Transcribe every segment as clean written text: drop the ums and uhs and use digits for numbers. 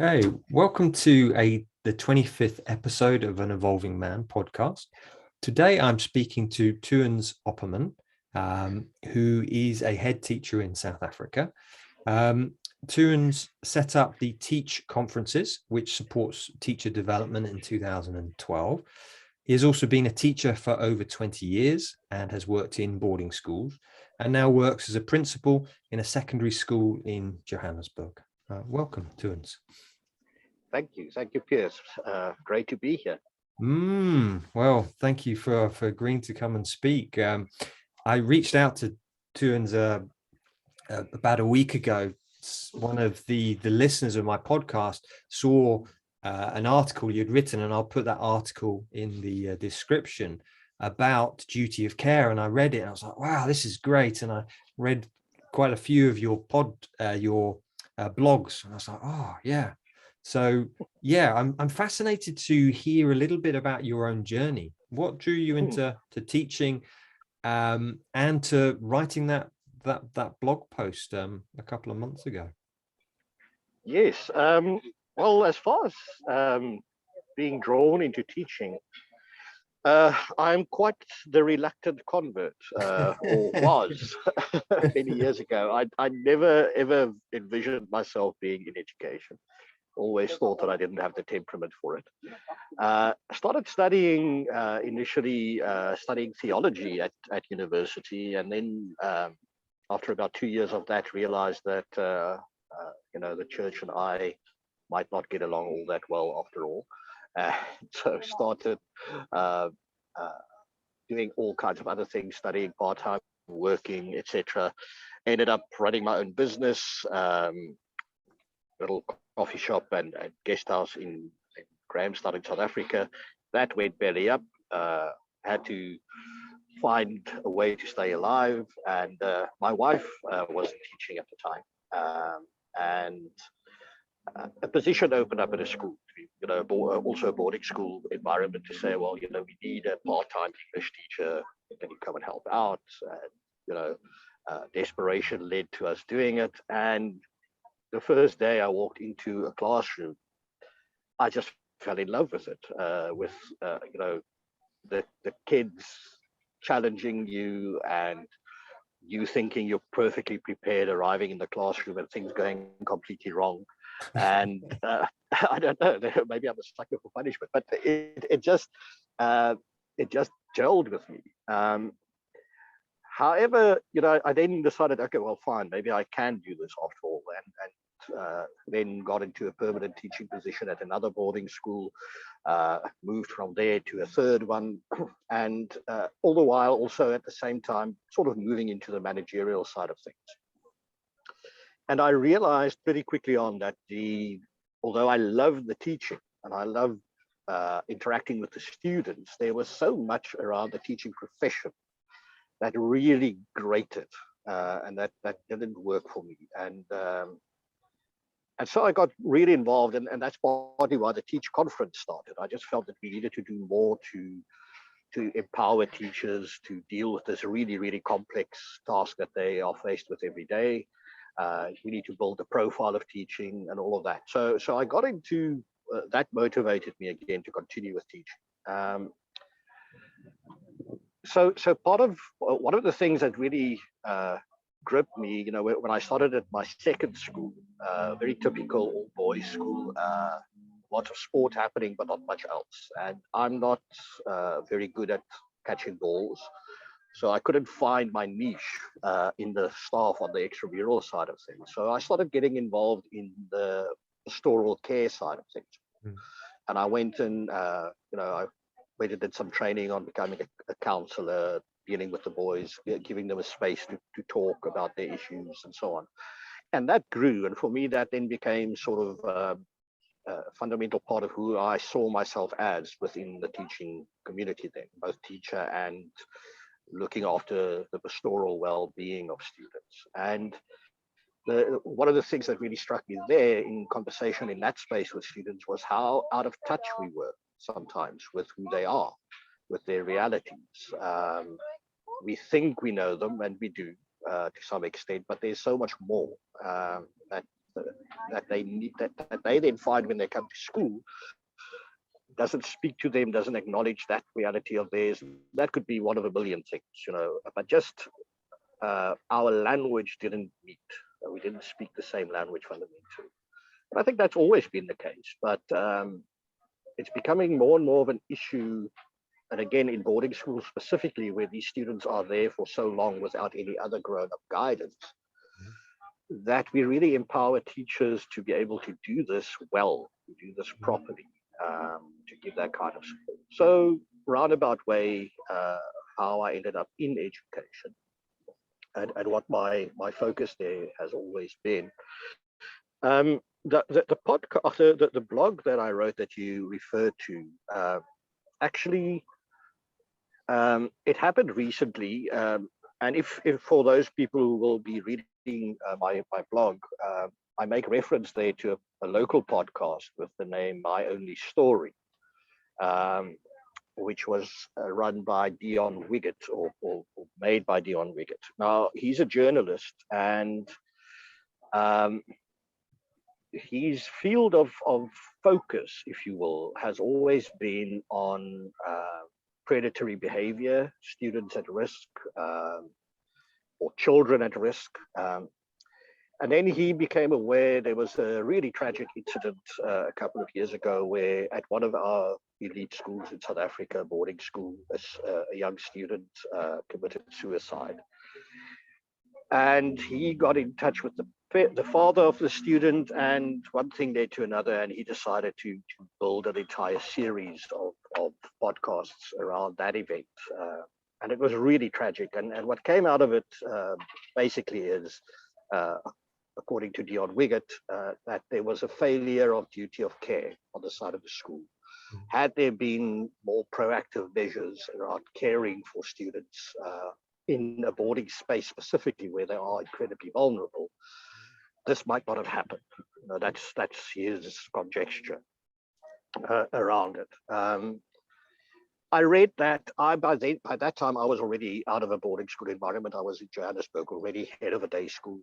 Okay, welcome to the 25th episode of an Evolving Man podcast. Today I'm speaking to Theuns Opperman, who is a head teacher in South Africa. Theuns set up the Teach conferences, which supports teacher development in 2012. He has also been a teacher for over 20 years and has worked in boarding schools and now works as a principal in a secondary school in Johannesburg. Welcome, Theuns. Thank you, Piers. Great to be here. Well, thank you for agreeing to come and speak. I reached out to Theuns about a week ago. One of the listeners of my podcast saw an article you'd written, and I'll put that article in the description about duty of care. And I read it, and I was like, "Wow, this is great!" And I read quite a few of your blogs, and I was like, "Oh, yeah." So, yeah, I'm fascinated to hear a little bit about your own journey. What drew you into teaching and to writing that blog post a couple of months ago? Yes. Well, as far as being drawn into teaching, I'm quite the reluctant convert, or was many years ago. I never ever envisioned myself being in education. Always thought that I didn't have the temperament for it. Started studying initially studying theology at university, and then after about 2 years of that, realized that the church and I might not get along all that well after all. So started doing all kinds of other things, studying part-time, working, etc. Ended up running my own business, little coffee shop and guest house in Grahamstown in South Africa. That went belly up. Had to find a way to stay alive, and my wife was teaching at the time, and a position opened up at a school, also a boarding school environment, to say, well, we need a part-time English teacher. Can you come and help out? And desperation led to us doing it. And the first day I walked into a classroom, I just fell in love with it, with the kids challenging you, and you thinking you're perfectly prepared, arriving in the classroom and things going completely wrong. And I don't know, maybe I'm a sucker for punishment, but it just gelled with me. However, I then decided, okay, well, fine, maybe I can do this after all, and then got into a permanent teaching position at another boarding school, moved from there to a third one, and all the while also at the same time sort of moving into the managerial side of things. And I realized pretty quickly on that although I love the teaching and I love interacting with the students, there was so much around the teaching profession that really grated, and that didn't work for me. And so I got really involved, and that's partly why the Teach conference started. I just felt that we needed to do more to empower teachers to deal with this really, really complex task that they are faced with every day. We need to build a profile of teaching and all of that. So I got into that. Motivated me again to continue with teaching. So part of one of the things that really gripped me, when I started at my second school, very typical all boys school, lots of sport happening, but not much else. And I'm not very good at catching balls. So I couldn't find my niche in the staff on the extramural side of things. So I started getting involved in the pastoral care side of things. And I went and, I went and did some training on becoming a counselor, dealing with the boys, giving them a space to talk about their issues and so on. And that grew. And for me, that then became sort of a fundamental part of who I saw myself as within the teaching community then, both teacher and looking after the pastoral well-being of students. And one of the things that really struck me there in conversation in that space with students was how out of touch we were sometimes with who they are, with their realities. We think we know them, and we do to some extent, but there's so much more that that they need, that they then find when they come to school, doesn't speak to them, doesn't acknowledge that reality of theirs. That could be one of a million things, but just our language didn't meet. We didn't speak the same language fundamentally. And I think that's always been the case, but it's becoming more and more of an issue. And again, in boarding schools specifically, where these students are there for so long without any other grown-up guidance, that we really empower teachers to be able to do this well, to do this properly, to give that kind of support. So, roundabout way, how I ended up in education, and what my focus there has always been. The podcast, the blog that I wrote that you referred to, actually, it happened recently. And if for those people who will be reading my blog, I make reference there to a local podcast with the name My Only Story, which was run by Dion Wiggett, or made by Dion Wiggett. Now, he's a journalist, and his field of focus, if you will, has always been on predatory behavior, students at risk, or children at risk. And then he became aware there was a really tragic incident a couple of years ago where at one of our elite schools in South Africa, boarding school, a young student committed suicide. And he got in touch with the father of the student, and one thing led to another, and he decided to build an entire series of podcasts around that event. And it was really tragic. And what came out of it basically is, according to Dion Wiggett, that there was a failure of duty of care on the side of the school. Had there been more proactive measures around caring for students in a boarding space specifically where they are incredibly vulnerable, this might not have happened. That's his conjecture around it. I read that by that time I was already out of a boarding school environment. I was in Johannesburg, already head of a day school.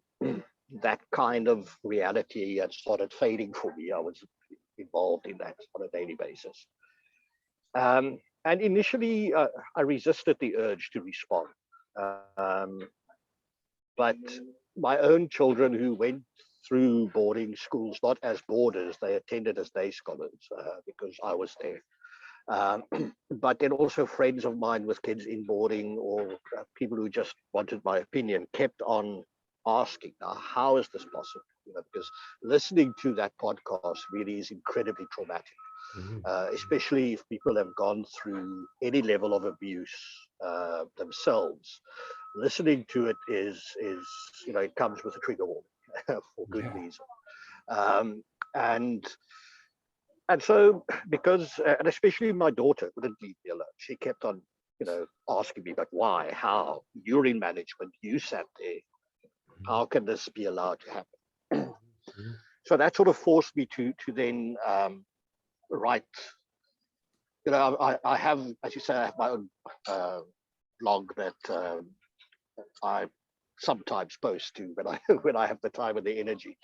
That kind of reality had started fading for me. I was involved in that on a daily basis. And initially, I resisted the urge to respond. But my own children who went through boarding schools, not as boarders, they attended as day scholars because I was there. But then also friends of mine with kids in boarding, or people who just wanted my opinion, kept on asking, now, how is this possible? Because listening to that podcast really is incredibly traumatic, especially if people have gone through any level of abuse themselves. Listening to it is it comes with a trigger warning for good reason. And so, because, and especially my daughter wouldn't leave me alone. She kept on, asking me, but why, how? You're in management, you sat there. How can this be allowed to happen? So that sort of forced me to then write. I have, as you say, I have my own blog that I sometimes post to when I have the time and the energy.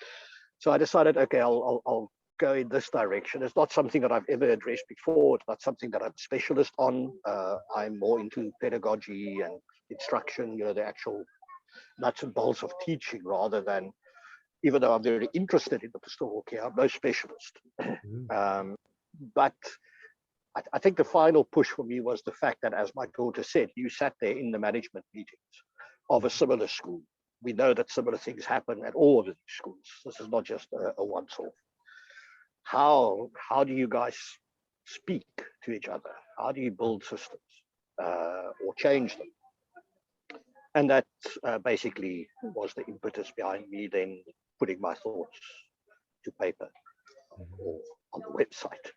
So I decided, okay, I'll go in this direction. It's not something that I've ever addressed before. It's not something that I'm specialist on. I'm more into pedagogy and instruction, the actual nuts and bolts of teaching, rather than, even though I'm very interested in the pastoral care, I'm no specialist. But I think the final push for me was the fact that, as my daughter said, you sat there in the management meetings of a similar school. We know that similar things happen at all of these schools. This is not just a once-off. How do you guys speak to each other? How do you build systems or change them? And that basically was the impetus behind me then putting my thoughts to paper or on the website.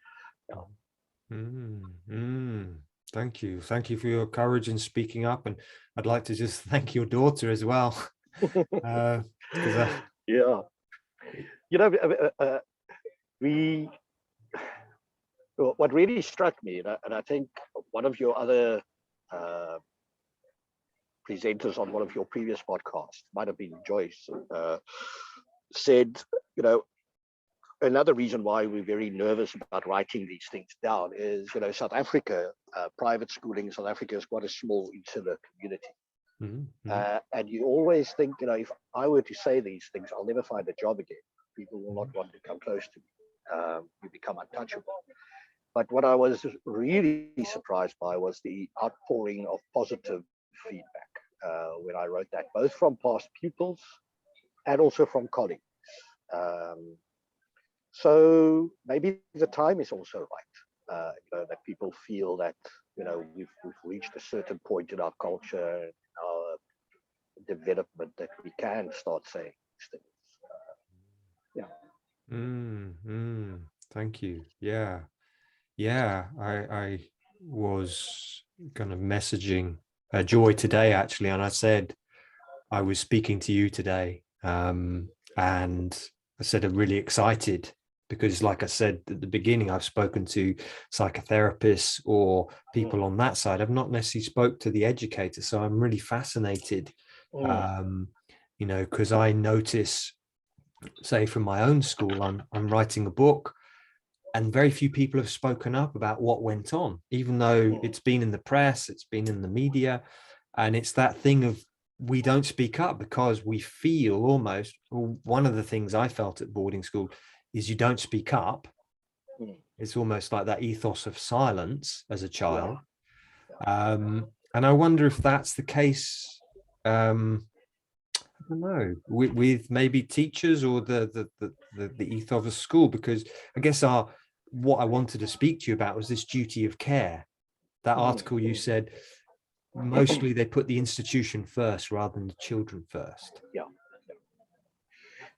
Thank you for your courage in speaking up, and I'd like to just thank your daughter as well. Yeah, what really struck me, and I think one of your other presenters on one of your previous podcasts, might have been Joyce, said, another reason why we're very nervous about writing these things down is, South Africa, private schooling in South Africa is quite a small insular community. And you always think, if I were to say these things, I'll never find a job again. People will not want to come close to me. You become untouchable. But what I was really surprised by was the outpouring of positive feedback when I wrote that, both from past pupils and also from colleagues. So maybe the time is also right, that people feel that, we've reached a certain point in our culture, our development, that we can start saying these things. Thank you. Yeah, I was kind of messaging Joy today, actually, and I said I was speaking to you today, and I said I'm really excited because, like I said at the beginning, I've spoken to psychotherapists or people on that side. I've not necessarily spoke to the educator, so I'm really fascinated, because I notice, say, from my own school, I'm writing a book, and very few people have spoken up about what went on, even though it's been in the press, it's been in the media, and it's that thing of we don't speak up because we feel almost, well, one of the things I felt at boarding school is you don't speak up. It's almost like that ethos of silence as a child. And I wonder if that's the case, I don't know, with maybe teachers or the ethos of school, because I guess what I wanted to speak to you about was this duty of care. That article you said, mostly they put the institution first rather than the children first.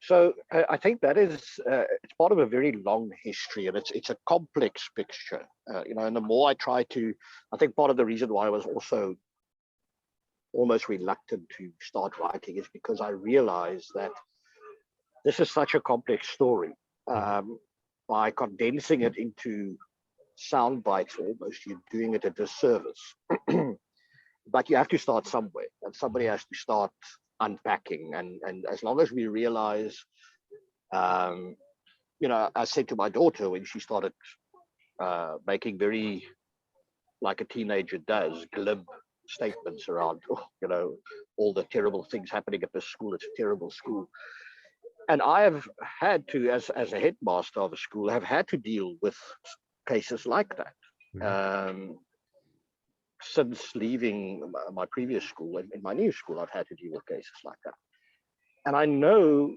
So I think that is it's part of a very long history, and it's a complex picture. And the more I try to, I think part of the reason why I was also almost reluctant to start writing is because I realized that this is such a complex story. By condensing it into sound bites, almost, you're doing it a disservice. But you have to start somewhere, and somebody has to start unpacking. And as long as we realize, I said to my daughter when she started making very, like a teenager does, glib statements around, all the terrible things happening at this school. It's a terrible school. And I have had to, as a headmaster of a school, have had to deal with cases like that. Since leaving my previous school, in my new school, I've had to deal with cases like that. And I know,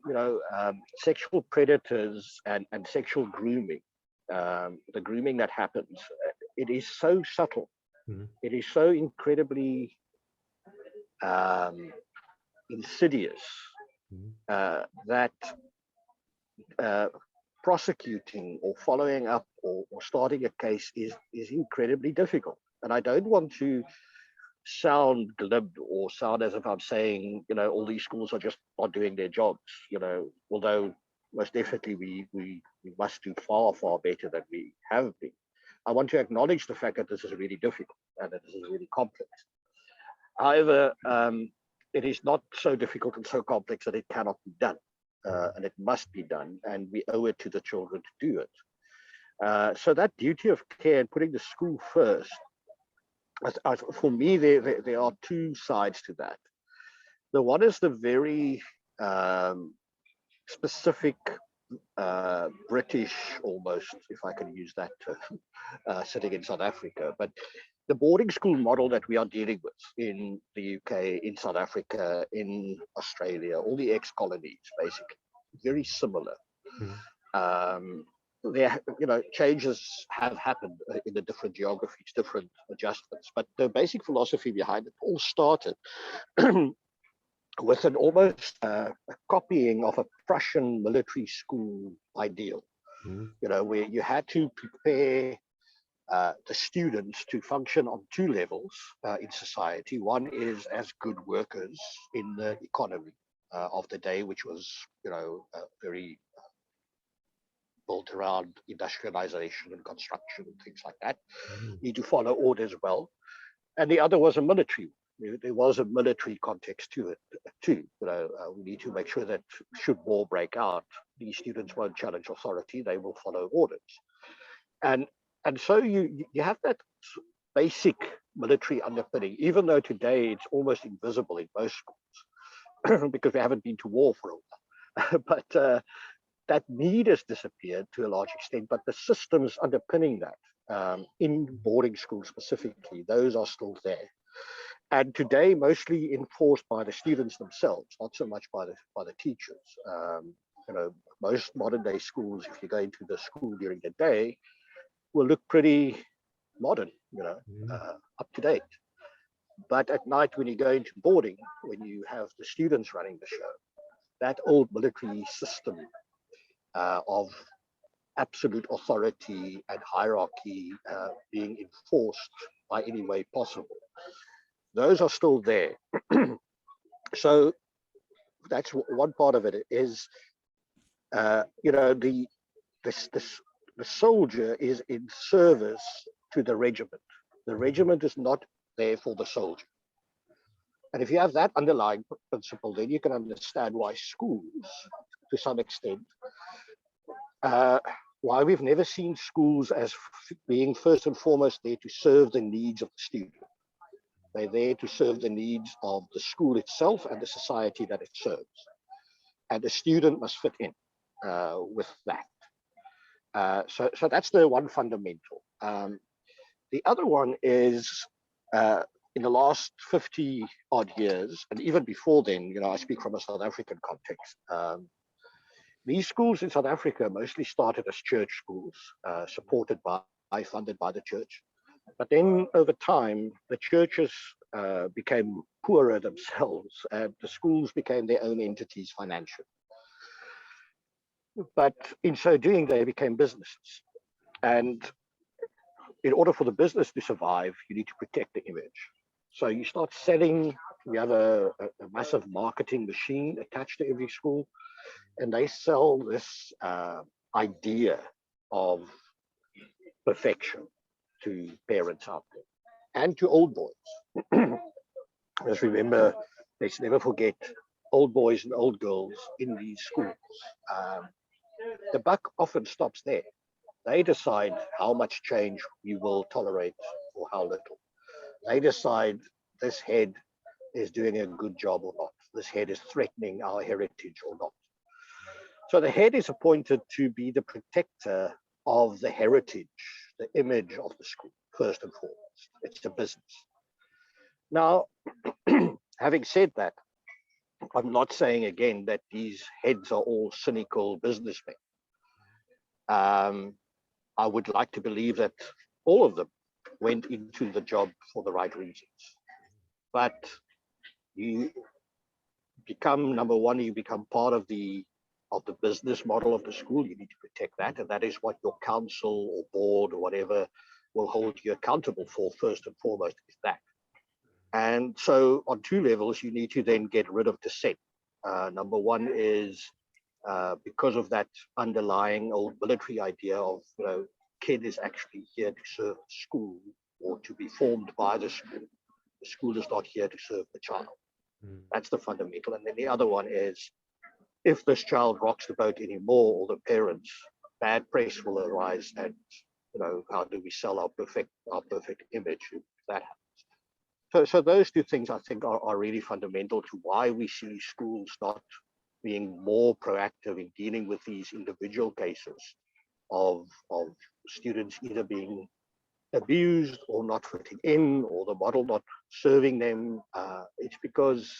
sexual predators and sexual grooming, the grooming that happens, it is so subtle. It is so incredibly insidious that prosecuting or following up or starting a case is incredibly difficult. And I don't want to sound glib or sound as if I'm saying, all these schools are just not doing their jobs, although most definitely we must do far, far better than we have been. I want to acknowledge the fact that this is really difficult and that this is really complex. However, it is not so difficult and so complex that it cannot be done, and it must be done, and we owe it to the children to do it. So that duty of care and putting the school first, for me, there are two sides to that. The one is the very specific British, almost, if I can use that term, sitting in South Africa. But the boarding school model that we are dealing with in the UK, in South Africa, in Australia, all the ex-colonies, basically, very similar. There, changes have happened in the different geographies, different adjustments, but the basic philosophy behind it all started with an almost a copying of a Prussian military school ideal, where you had to prepare the students to function on two levels in society. One is as good workers in the economy of the day, which was, very built around industrialization and construction and things like that. Need to follow orders well. And the other was a military, there was a military context to it too. We need to make sure that should war break out, these students won't challenge authority; they will follow orders. And so you have that basic military underpinning, even though today it's almost invisible in most schools because we haven't been to war for a while. But that need has disappeared to a large extent. But the systems underpinning that, in boarding schools specifically, those are still there. And today, mostly enforced by the students themselves, not so much by the teachers. Most modern day schools, if you go into the school during the day, will look pretty modern, up to date. But at night, when you go into boarding, when you have the students running the show, that old military system of absolute authority and hierarchy being enforced by any way possible, those are still there. So that's one part of it is, the soldier is in service to the regiment. The regiment is not there for the soldier. And if you have that underlying principle, then you can understand why schools, to some extent, why we've never seen schools as being first and foremost there to serve the needs of the student. They're there to serve the needs of the school itself and the society that it serves. And the student must fit in with that. So that's the one fundamental. The other one is, in the last 50 odd years, and even before then, I speak from a South African context. These schools in South Africa mostly started as church schools, supported by, funded by the church. But then over time, the churches became poorer themselves, and the schools became their own entities financially. But in so doing, they became businesses. And in order for the business to survive, you need to protect the image. So you start selling, you have a massive marketing machine attached to every school, and they sell this idea of perfection to parents out there and to old boys. Let's remember, let's never forget old boys and old girls in these schools. The buck often stops there. They decide how much change we will tolerate or how little. They decide this head is doing a good job or not. This head is threatening our heritage or not. So the head is appointed to be the protector of the heritage, the image of the school, first and foremost. It's a business. Now, having said that, I'm not saying again that these heads are all cynical businessmen. I would like to believe that all of them went into the job for the right reasons. But you become, number one, you become part of the business model of the school. You need to protect that, and that is what your council or board or whatever will hold you accountable for, first and foremost, is that. And so on two levels, you need to then get rid of dissent. Number one is because of that underlying old military idea of, kid is actually here to serve the school or to be formed by the school. The school is not here to serve the child. That's the fundamental. And then the other one is, if this child rocks the boat anymore, or the parents, bad press will arise, and how do we sell our perfect image if that happens? So those two things, I think, are really fundamental to why we see schools not being more proactive in dealing with these individual cases of students either being abused or not fitting in, or the model not serving them. It's because,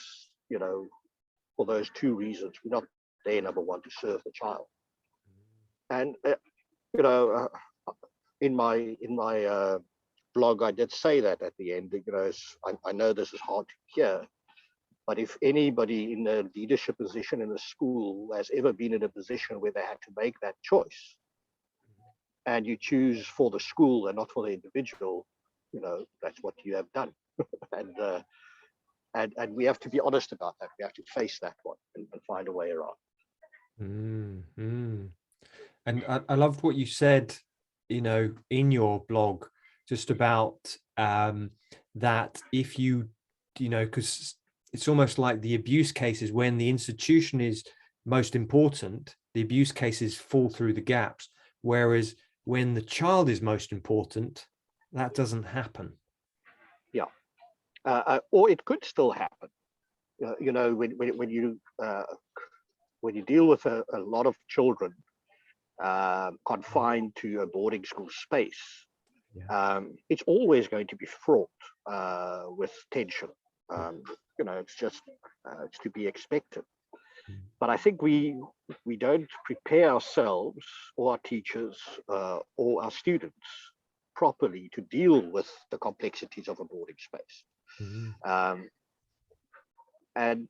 for those two reasons, we're not there, number one, to serve the child. And in my blog, I did say that at the end. I know this is hard to hear, but if anybody in a leadership position in a school has ever been in a position where they had to make that choice, and you choose for the school and not for the individual, that's what you have done. And we have to be honest about that. We have to face that one and find a way around. Mm-hmm. And I loved what you said, in your blog, just about that if you because it's almost like the abuse cases, when the institution is most important, the abuse cases fall through the gaps. Whereas when the child is most important, that doesn't happen. Yeah. Or it could still happen. When you deal with a lot of children confined to a boarding school space, it's always going to be fraught with tension. It's to be expected. But I think we don't prepare ourselves or our teachers or our students properly to deal with the complexities of a boarding space. And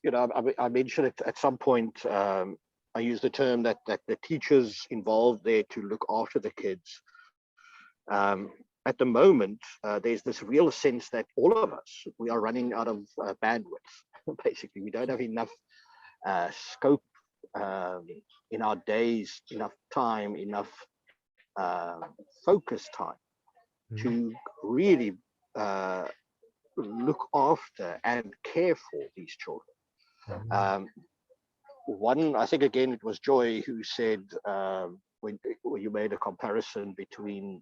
I mentioned it at some point. I use the term that the teachers involved there to look after the kids. At the moment, there's this real sense that all of us, we are running out of bandwidth. Basically, we don't have enough scope in our days, enough time, enough focus time to really look after and care for these children. I think again, it was Joy who said, when you made a comparison between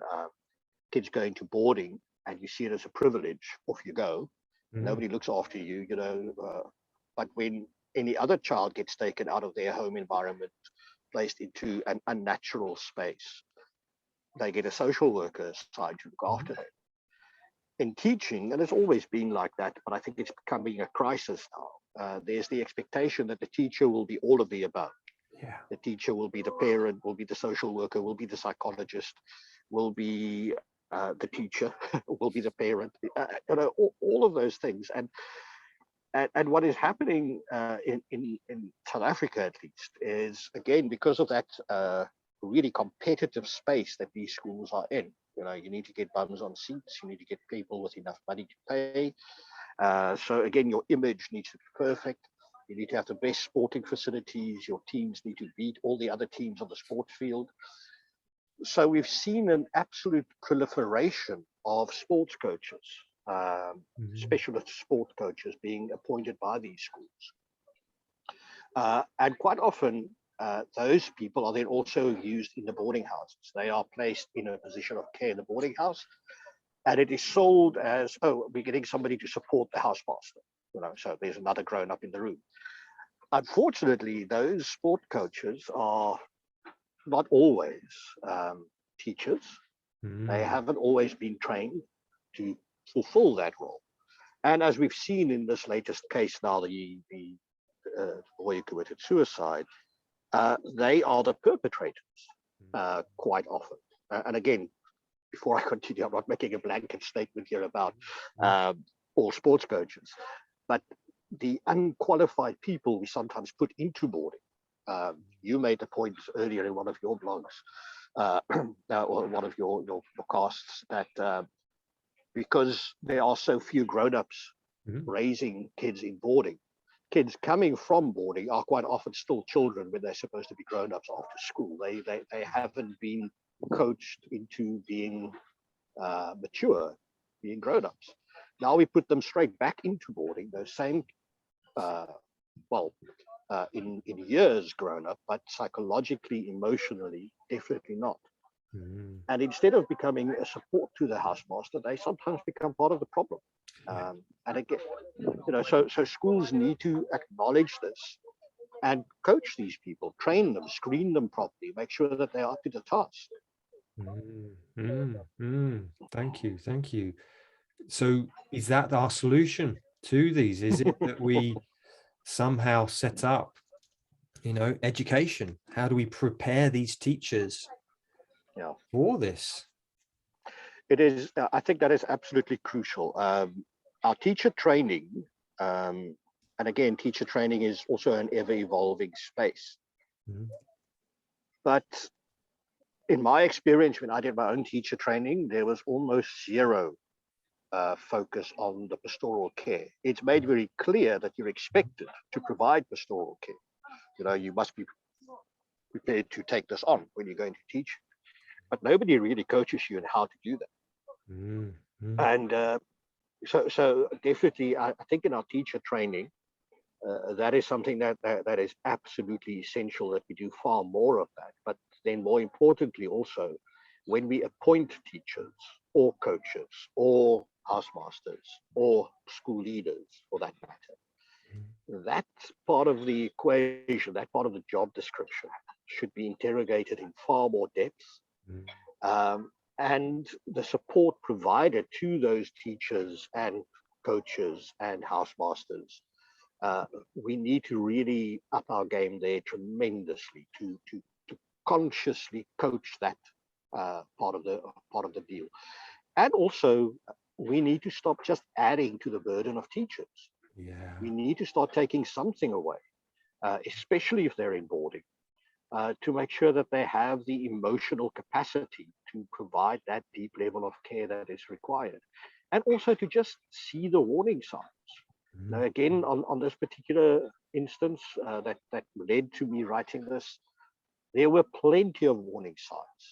kids going to boarding and you see it as a privilege, off you go. Nobody looks after you, but when any other child gets taken out of their home environment, placed into an unnatural space, they get a social worker assigned to look after them. In teaching, and it's always been like that, but I think it's becoming a crisis now. There's the expectation that the teacher will be all of the above. Yeah. The teacher will be the parent, will be the social worker, will be the psychologist, will be the teacher, will be the parent. All of those things. And what is happening in South Africa, at least, is again because of that really competitive space that these schools are in. You need to get bums on seats. You need to get people with enough money to pay. So again, your image needs to be perfect. You need to have the best sporting facilities. Your teams need to beat all the other teams on the sport field. So we've seen an absolute proliferation of sports coaches, specialist sport coaches being appointed by these schools. And quite often, those people are then also used in the boarding houses. They are placed in a position of care in the boarding house, and it is sold as, oh, we're getting somebody to support the housemaster. So there's another grown-up in the room. Unfortunately, those sport coaches are not always teachers. They haven't always been trained to fulfill that role. And as we've seen in this latest case now, the boy who committed suicide, they are the perpetrators quite often. And again, before I continue, I'm not making a blanket statement here about all sports coaches, but the unqualified people we sometimes put into boarding. You made the point earlier in one of your blogs, or one of your casts, that because there are so few grown-ups raising kids in boarding, kids coming from boarding are quite often still children when they're supposed to be grown-ups after school. They haven't been coached into being mature, being grown-ups. Now we put them straight back into boarding, those same in years grown up, but psychologically, emotionally, definitely not. And instead of becoming a support to the housemaster, they sometimes become part of the problem. And again, so schools need to acknowledge this and coach these people, train them, screen them properly, make sure that they're up to the task. Thank you. So is that our solution to these? Is it that we somehow set up, education? How do we prepare these teachers for this? It is, I think that is absolutely crucial. Our teacher training, and again, teacher training is also an ever-evolving space. But in my experience, when I did my own teacher training, there was almost zero focus on the pastoral care. It's made very clear that you're expected to provide pastoral care. You must be prepared to take this on when you're going to teach, but nobody really coaches you in how to do that. And So definitely, I think in our teacher training, that is something that is absolutely essential, that we do far more of that. But then more importantly, also, when we appoint teachers or coaches or housemasters or school leaders for that matter, that part of the equation, that part of the job description should be interrogated in far more depth. Mm. And the support provided to those teachers and coaches and housemasters, we need to really up our game there tremendously to consciously coach that part of the deal. And also, we need to stop just adding to the burden of teachers. Yeah. We need to start taking something away, especially if they're in boarding, to make sure that they have the emotional capacity to provide that deep level of care that is required. And also to just see the warning signs. Now, Mm. again, on this particular instance that led to me writing this, there were plenty of warning signs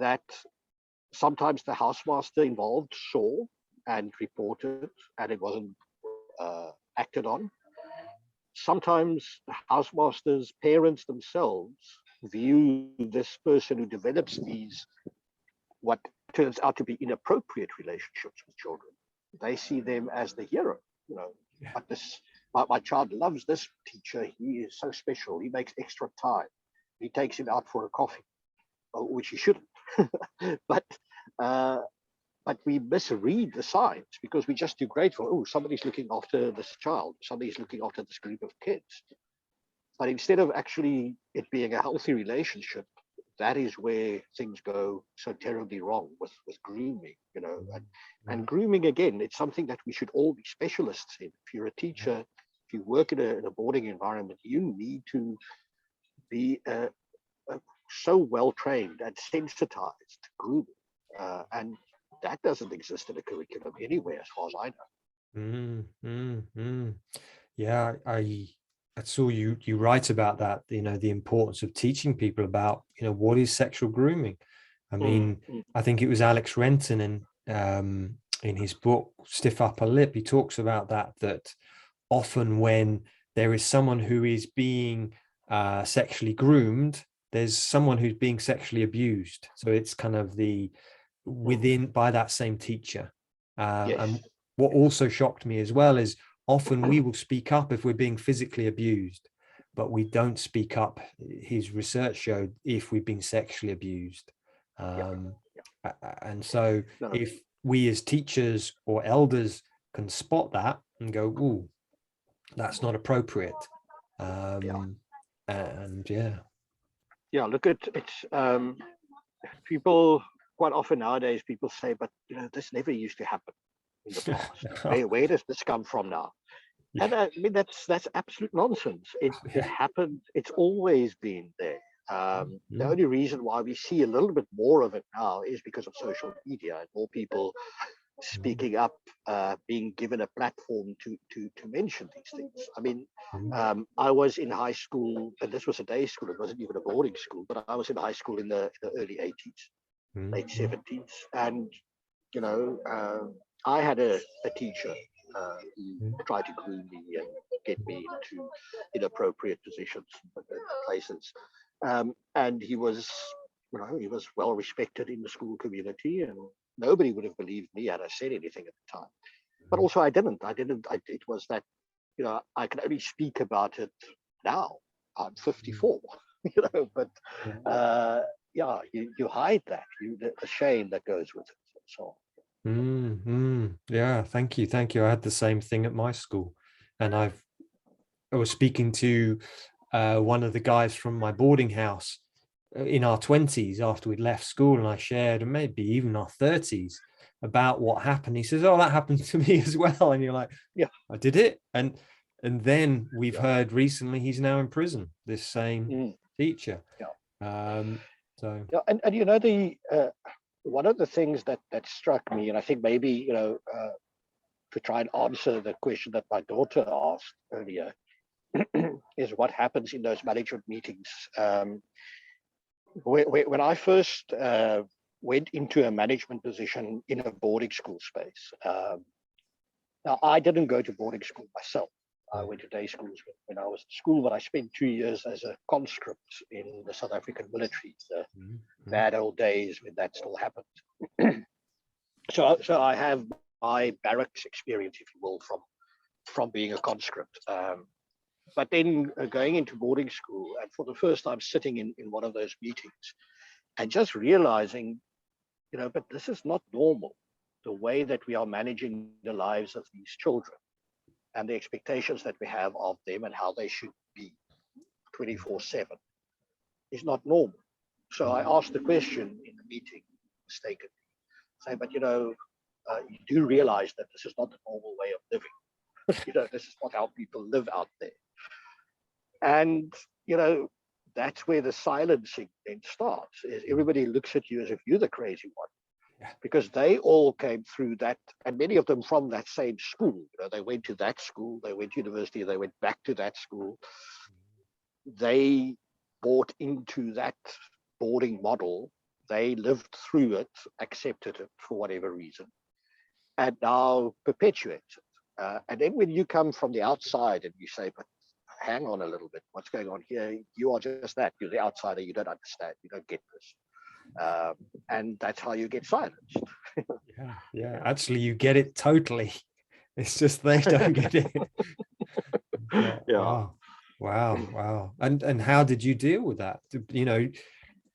that sometimes the housemaster involved saw and reported, and it wasn't acted on. Sometimes the housemasters, parents themselves, view this person who develops these, what turns out to be inappropriate relationships with children. They see them as the hero. You know, Yeah. but my child loves this teacher. He is so special. He makes extra time. He takes him out for a coffee, which he shouldn't. but uh, but we misread the signs because we're just too grateful. Oh, somebody's looking after this child. Somebody's looking after this group of kids. But instead of actually it being a healthy relationship, that is where things go so terribly wrong with grooming, you know. And Mm. grooming, again, it's something that we should all be specialists in. If you're a teacher, if you work in a boarding environment, you need to be so well trained and sensitized to grooming. And that doesn't exist in a curriculum anywhere, as far as I know. Mm, mm, mm. Yeah, I saw you write about that, you know, the importance of teaching people about, you know, what is sexual grooming. I Mm, mean, mm, I think it was Alex Renton in his book Stiff Upper Lip, he talks about that often when there is someone who is being sexually groomed, there's someone who's being sexually abused. So it's kind of the mm. within by that same teacher. And Yes. what also shocked me as well is often we will speak up if we're being physically abused, but we don't speak up, his research showed, if we've been sexually abused. Yeah. Um, Yeah. and so No. if we as teachers or elders can spot that and go, "Ooh, that's not appropriate." Yeah. And yeah. Yeah. Look at it's people quite often nowadays. People say, "But this never used to happen in the past. Where does this come from now?" And I mean that's absolute nonsense. It Yeah. happened. It's always been there. The Mm, only reason why we see a little bit more of it now is because of social media and more people mm, speaking up, being given a platform to mention these things. I mean, mm, I was in high school, and this was a day school. It wasn't even a boarding school, but I was in high school in the early '80s, mm, late mm, '70s, and you know, I had a teacher who mm, tried to groom me and get me into inappropriate positions, places, and he was well respected in the school community, and nobody would have believed me had I said anything at the time. But also, I didn't. It was that I can only speak about it now. I'm mm, 54, but mm. uh, yeah, you hide that, the shame that goes with it, and so on. Mm, mm. Yeah, thank you. Thank you. I had the same thing at my school. And I was speaking to one of the guys from my boarding house in our 20s after we'd left school, and I shared, and maybe even our 30s, about what happened. He says, "Oh, that happened to me as well." And you're like, Yeah, "I did it." And then we've yeah, heard recently he's now in prison, this same mm, teacher. yeah, Um, so yeah. And the one of the things that struck me, and I think maybe to try and answer the question that my daughter asked earlier, is what happens in those management meetings. When I first went into a management position in a boarding school space, Now, I didn't go to boarding school myself. I went to day schools when I was in school, but I spent 2 years as a conscript in the South African military, the bad old days when that still happened. So I have my barracks experience, if you will, from being a conscript. But then going into boarding school, and for the first time sitting in one of those meetings and just realizing, but this is not normal, the way that we are managing the lives of these children and the expectations that we have of them and how they should be 24/7 is not normal. So I asked the question in the meeting, mistakenly, saying, but you do realize that this is not the normal way of living. This is not how people live out there. And, that's where the silencing then starts, is everybody looks at you as if you're the crazy one. Because they all came through that, and many of them from that same school. They went to that school, they went to university, they went back to that school. They bought into that boarding model. They lived through it, accepted it for whatever reason, and now perpetuate it. And then when you come from the outside and you say, but hang on a little bit, what's going on here? You are just that. You're the outsider. You don't understand. You don't get this. And that's how you get silenced. Yeah. Actually, you get it totally. It's just they don't get it. Yeah. Wow. And how did you deal with that?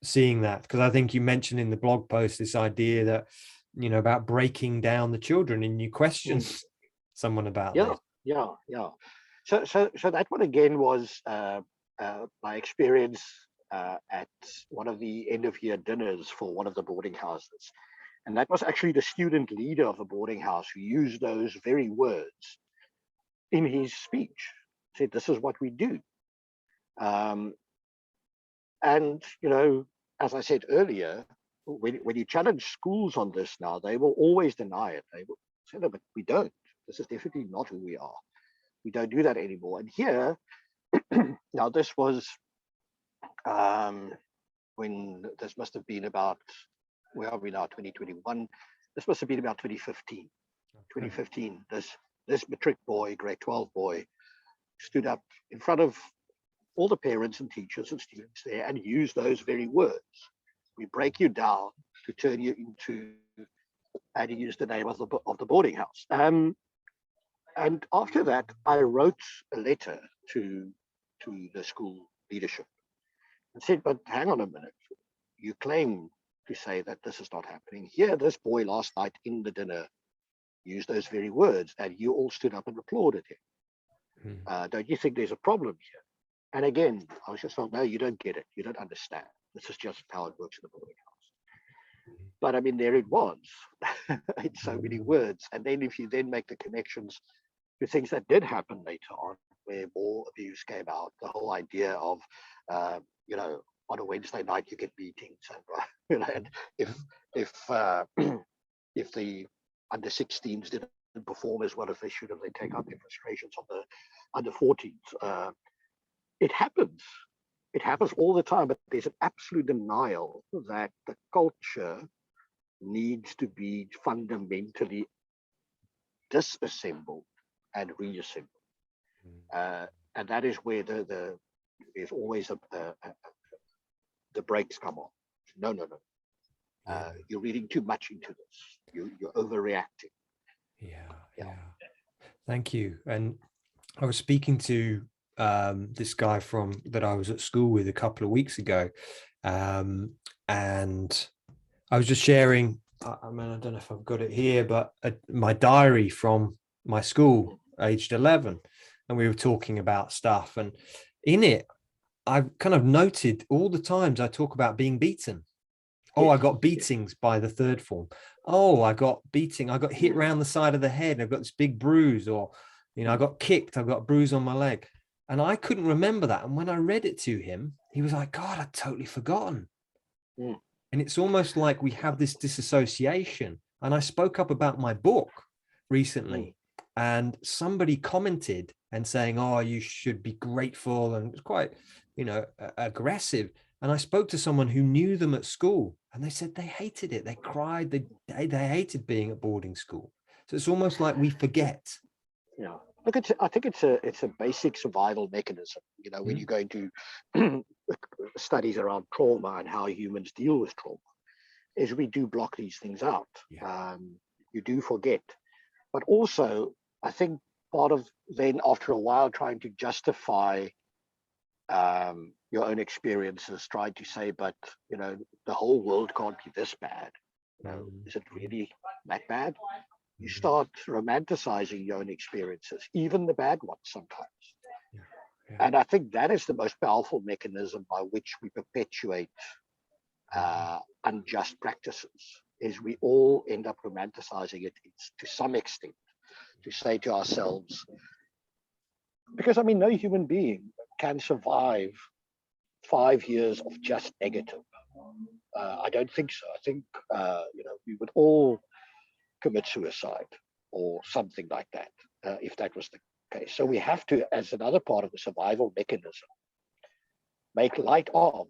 Seeing that, because I think you mentioned in the blog post this idea that about breaking down the children, and you questioned someone about this. Yeah. So that one again was my experience at one of the end of year dinners for one of the boarding houses. And that was actually the student leader of the boarding house who used those very words in his speech. Said, this is what we do. And, as I said earlier, when you challenge schools on this now, they will always deny it. They will say, no, but we don't. This is definitely not who we are. We don't do that anymore. And here, now this was when this must have been about, where are we now, 2021? This must have been about 2015. 2015, this matric boy, grade 12 boy, stood up in front of all the parents and teachers and students there and used those very words. We break you down to turn you into, and he used the name of the boarding house. And after that, I wrote a letter to the school leadership and said, but hang on a minute, you claim to say that this is not happening. Here, this boy last night in the dinner used those very words, and you all stood up and applauded him. Don't you think there's a problem here? And again, I was just like, no, you don't get it. You don't understand. This is just how it works in the boarding house. But I mean, there it was. It's so many words. And then if you then make the connections to things that did happen later on, where more abuse came out, the whole idea of, on a Wednesday night you get beatings, and if the under 16s didn't perform as well as they should have, they take out their frustrations on the under 14s. It happens. It happens all the time, but there's an absolute denial that the culture needs to be fundamentally disassembled and reassembled. And that is where there's always the brakes come on. No. You're reading too much into this. You're overreacting. Yeah. Thank you. And I was speaking to this guy that I was at school with a couple of weeks ago, and I was just sharing. I mean, I don't know if I've got it here, but my diary from my school, aged 11, and we were talking about stuff, and in it, I kind of noted all the times I talk about being beaten. Oh, I got beatings by the third form. Oh, I got hit around the side of the head. I've got this big bruise, or, I got kicked. I've got a bruise on my leg. And I couldn't remember that. And when I read it to him, he was like, God, I'd totally forgotten. And it's almost like we have this disassociation. And I spoke up about my book recently, and somebody commented and saying, oh, you should be grateful. And it was quite, aggressive. And I spoke to someone who knew them at school, and they said they hated it. They cried. They hated being at boarding school. So it's almost like we forget. Yeah. Look, I think it's a basic survival mechanism. When you go into studies around trauma and how humans deal with trauma, is we do block these things out. Yeah. You do forget. But also, I think part of then after a while trying to justify your own experiences, trying to say, but the whole world can't be this bad. Is it really that bad? You start romanticizing your own experiences, even the bad ones sometimes. Yeah. Yeah. And I think that is the most powerful mechanism by which we perpetuate unjust practices, is we all end up romanticizing it to some extent, to say to ourselves, because no human being can survive 5 years of just negative. I don't think so. I think we would all commit suicide or something like that if that was the case. So we have to, as another part of the survival mechanism, make light of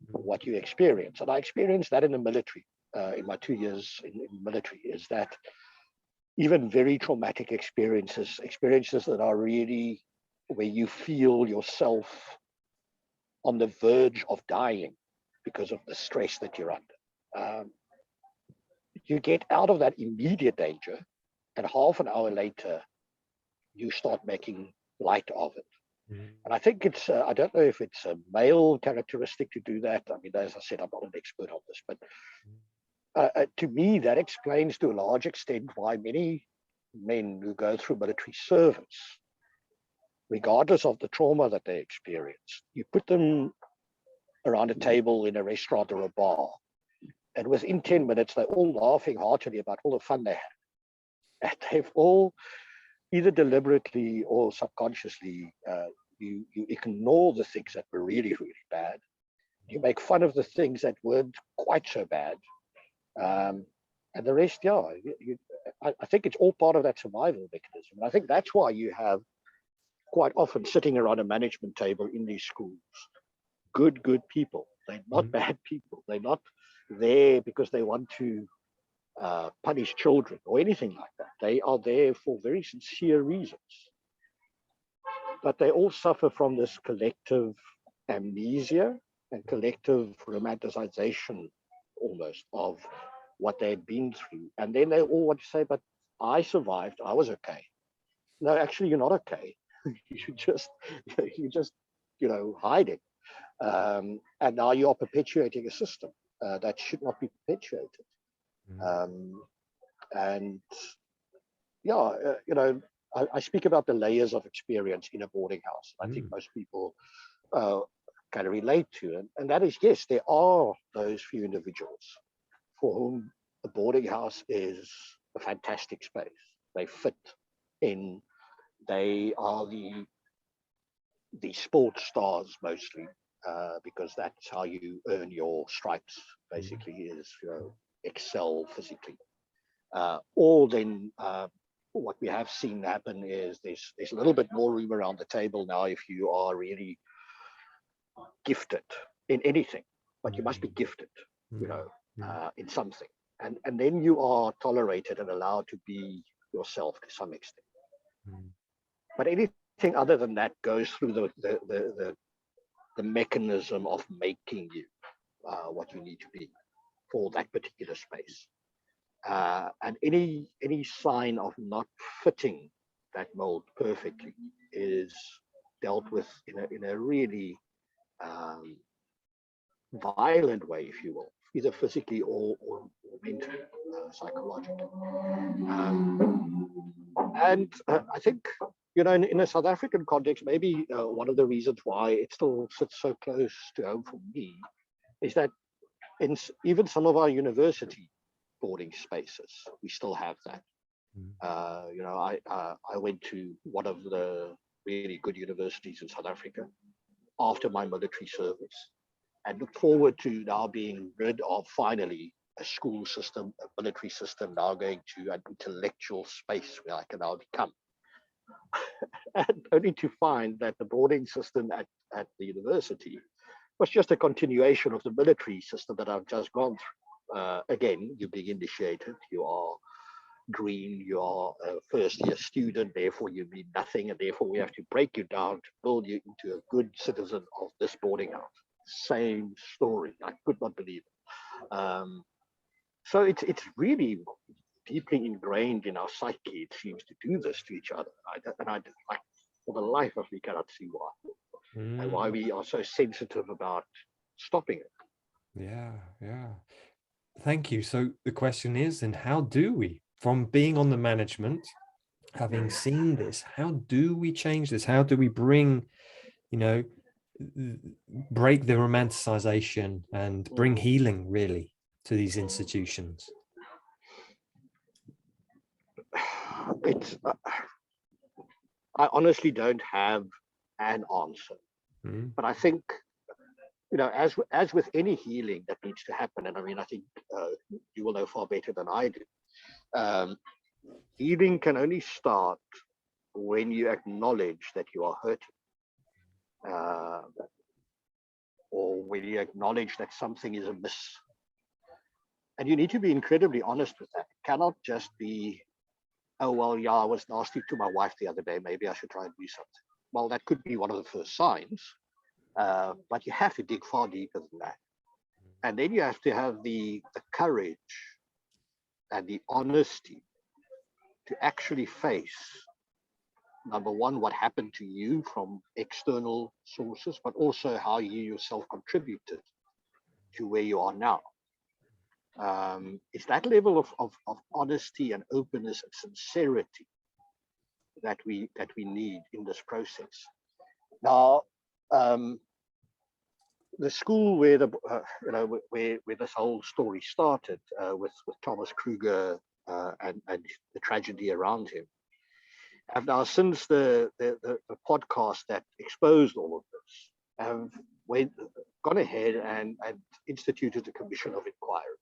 what you experience. And I experienced that in the military, in my 2 years in the military, is that even very traumatic experiences that are really where you feel yourself on the verge of dying because of the stress that you're under. You get out of that immediate danger, and half an hour later, you start making light of it. And I think it's, I don't know if it's a male characteristic to do that. As I said, I'm not an expert on this, but to me, that explains to a large extent why many men who go through military service, regardless of the trauma that they experience, you put them around a table in a restaurant or a bar, and within 10 minutes, they're all laughing heartily about all the fun they had. And they've all, either deliberately or subconsciously, you ignore the things that were really, really bad. You make fun of the things that weren't quite so bad. And the rest, I think it's all part of that survival mechanism. And I think that's why you have quite often sitting around a management table in these schools, good people. They're not bad people. They're not there because they want to punish children or anything like that. They are there for very sincere reasons. But they all suffer from this collective amnesia and collective romanticization almost of what they had been through. And then they all want to say, but I survived, I was okay. No, actually, you're not okay. you're just hiding. And now you are perpetuating a system that should not be perpetuated. And I speak about the layers of experience in a boarding house. I think most people can relate to it. And that is, yes, there are those few individuals for whom a boarding house is a fantastic space. They fit in. They are the sports stars mostly, because that's how you earn your stripes, basically, is excel physically. Or then what we have seen happen is there's a little bit more room around the table now if you are really gifted in anything, but you must be gifted, in something. And then you are tolerated and allowed to be yourself to some extent. But anything other than that goes through the mechanism of making you what you need to be for that particular space. And any sign of not fitting that mold perfectly is dealt with in a really violent way, if you will, either physically or mentally, psychologically. And I think, in a South African context, maybe one of the reasons why it still sits so close to home for me is that in even some of our university boarding spaces, we still have that. I went to one of the really good universities in South Africa after my military service, and look forward to now being rid of, finally, a school system, a military system, now going to an intellectual space where I can now become. And only to find that the boarding system at the university was just a continuation of the military system that I've just gone through. Again, you're being initiated, you are green, you are a first year student, therefore you mean nothing, and therefore we have to break you down to build you into a good citizen of this boarding house. Same story. I could not believe it. So it's really deeply ingrained in our psyche. It seems to do this to each other, for the life of me, cannot see why, and why we are so sensitive about stopping it. Yeah, yeah. Thank you. So the question is, then how do we, from being on the management, having seen this, how do we change this? How do we bring, break the romanticization and bring healing really to these institutions? It's I honestly don't have an answer, but I think, as with any healing that needs to happen, and I mean, I think you will know far better than I do. Healing can only start when you acknowledge that you are hurting, or when you acknowledge that something is amiss. And you need to be incredibly honest with that. It cannot just be, oh, well, yeah, I was nasty to my wife the other day. Maybe I should try and do something. Well, that could be one of the first signs, but you have to dig far deeper than that. And then you have to have the courage and the honesty to actually face, number one, what happened to you from external sources, but also how you yourself contributed to where you are now. It's that level of honesty and openness and sincerity that we need in this process. Now, the school where where this whole story started, with Thomas Kruger, and the tragedy around him, have now, since the podcast that exposed all of this, have gone ahead and instituted a commission of inquiry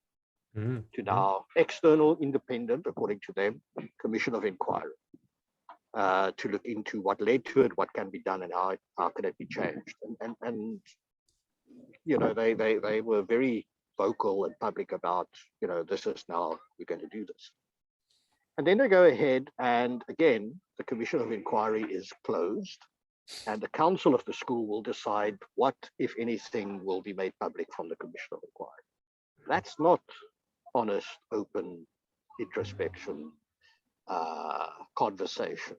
to now external, independent, according to them, commission of inquiry, to look into what led to it, what can be done, and how can it be changed. And they were very vocal and public about, this is now, we're going to do this. And then they go ahead, and again, the commission of inquiry is closed, and the council of the school will decide what, if anything, will be made public from the commission of inquiry. That's not honest, open introspection, conversation.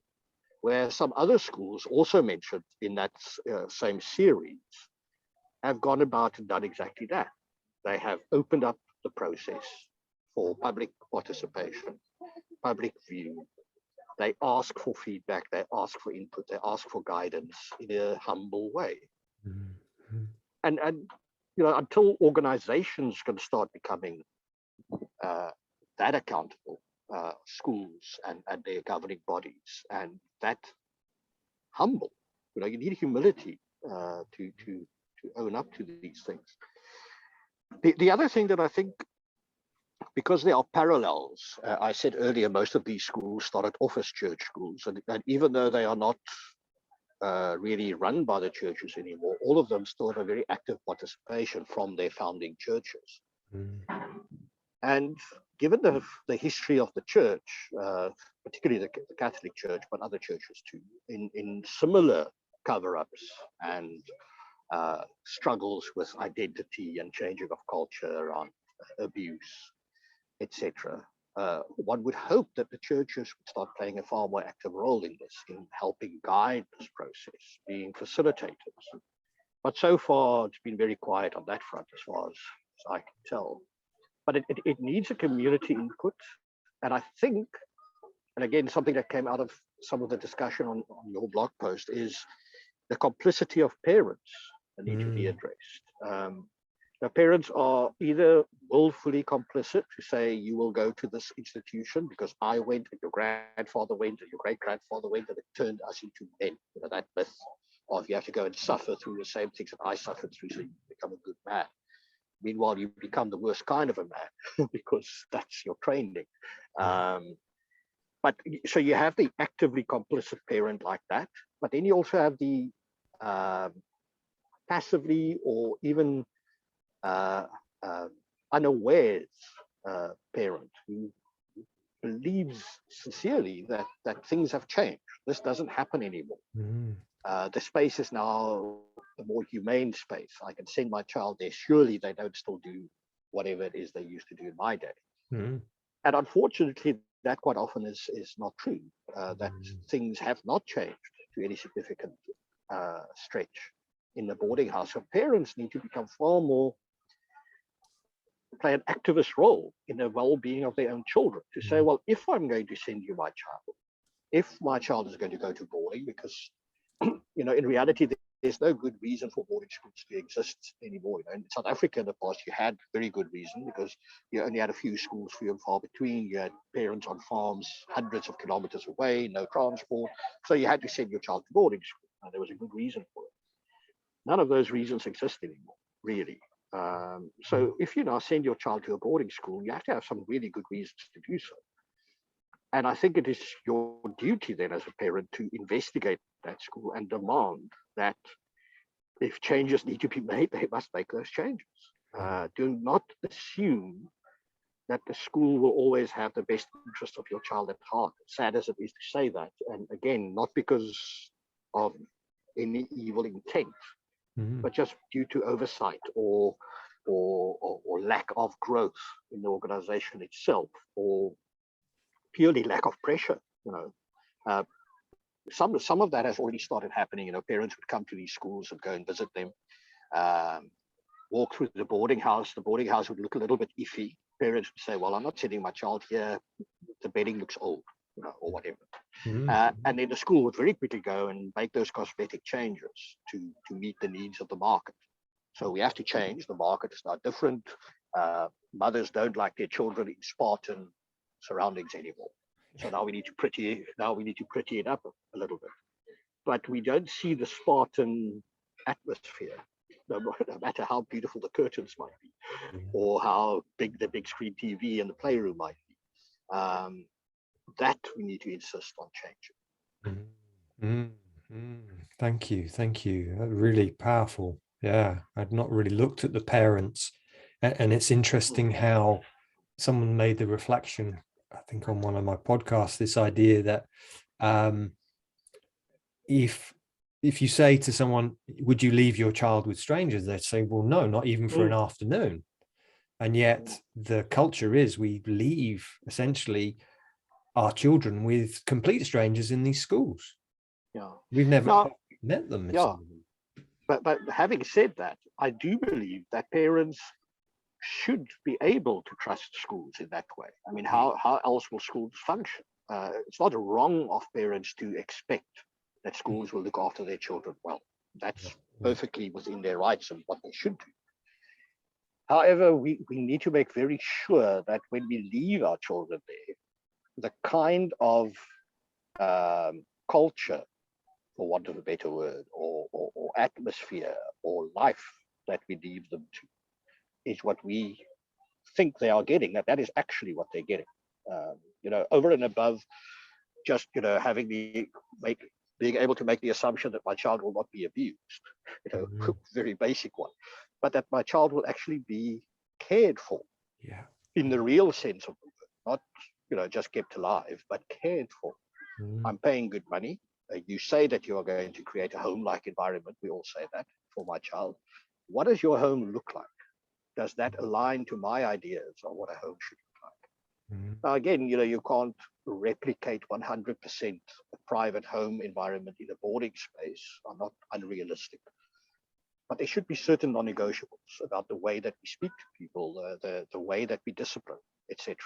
Where some other schools, also mentioned in that same series, have gone about and done exactly that. They have opened up the process for public participation, public view. They ask for feedback, they ask for input, they ask for guidance in a humble way. And until organizations can start becoming that accountable, schools and their governing bodies, and that humble, you need humility to own up to these things. The other thing that I think, because there are parallels, I said earlier, most of these schools started off as church schools, and even though they are not really run by the churches anymore, all of them still have a very active participation from their founding churches. And given the history of the church, particularly the Catholic Church, but other churches too, in similar cover-ups and struggles with identity and changing of culture, around abuse, etc. One would hope that the churches would start playing a far more active role in this, in helping guide this process, being facilitators. But so far, it's been very quiet on that front, as far as I can tell. But it needs a community input. And I think, and again, something that came out of some of the discussion on your blog post, is the complicity of parents that need to be addressed. The parents are either willfully complicit, to say, you will go to this institution because I went, and your grandfather went, and your great-grandfather went, and it turned us into men. That myth of you have to go and suffer through the same things that I suffered through, so you become a good man. Meanwhile, you become the worst kind of a man because that's your training. But so you have the actively complicit parent like that, but then you also have the passively or even unawares parent who believes sincerely that things have changed. This doesn't happen anymore. The space is now a more humane space. I can send my child there. Surely they don't still do whatever it is they used to do in my day. Mm. And unfortunately, that quite often is not true. That things have not changed to any significant stretch in the boarding house. So parents need to become far more, play an activist role in the well-being of their own children. To say, well, if I'm going to send you my child, if my child is going to go to boarding, because in reality, there's no good reason for boarding schools to exist anymore. In South Africa in the past, you had very good reason because you only had a few schools, few and far between. You had parents on farms hundreds of kilometers away, no transport. So you had to send your child to boarding school. And there was a good reason for it. None of those reasons exist anymore, really. So if you now send your child to a boarding school, you have to have some really good reasons to do so. And I think it is your duty then as a parent to investigate that school and demand that if changes need to be made, they must make those changes. Do not assume that the school will always have the best interest of your child at heart. Sad as it is to say that. And again, not because of any evil intent, but just due to oversight or lack of growth in the organization itself, or purely lack of pressure. Some of that has already started happening. Parents would come to these schools and go and visit them, walk through the boarding house. The boarding house would look a little bit iffy. Parents would say, well, I'm not sending my child here. The bedding looks old, or whatever. And then the school would very quickly go and make those cosmetic changes to meet the needs of the market. So we have to change. The market is now different. Mothers don't like their children in Spartan surroundings anymore. So now we need to pretty it up a little bit. But we don't see the Spartan atmosphere, no matter how beautiful the curtains might be, or how big the big screen TV in the playroom might be. That we need to insist on changing. Thank you. Really powerful. Yeah, I'd not really looked at the parents, and it's interesting how someone made the reflection, I think on one of my podcasts, this idea that if you say to someone, would you leave your child with strangers, they'd say, well, no, not even for an afternoon. And yet the culture is we leave essentially our children with complete strangers in these schools. We've never met them. But having said that, I do believe that parents should be able to trust schools in that way. I mean, how else will schools function? It's not wrong of parents to expect that schools will look after their children well. That's perfectly within their rights and what they should do. However, we need to make very sure that when we leave our children there, the kind of culture, for want of a better word, or atmosphere or life that we leave them to is what we think they are getting, that is actually what they're getting. Over and above just, being able to make the assumption that my child will not be abused, very basic one, but that my child will actually be cared for in the real sense of the word, not, just kept alive, but cared for. I'm paying good money. You say that you are going to create a home-like environment. We all say that for my child. What does your home look like? Does that align to my ideas on what a home should look like? Now, again, you can't replicate 100% a private home environment in a boarding space. Are not unrealistic. But there should be certain non-negotiables about the way that we speak to people, the way that we discipline, etc.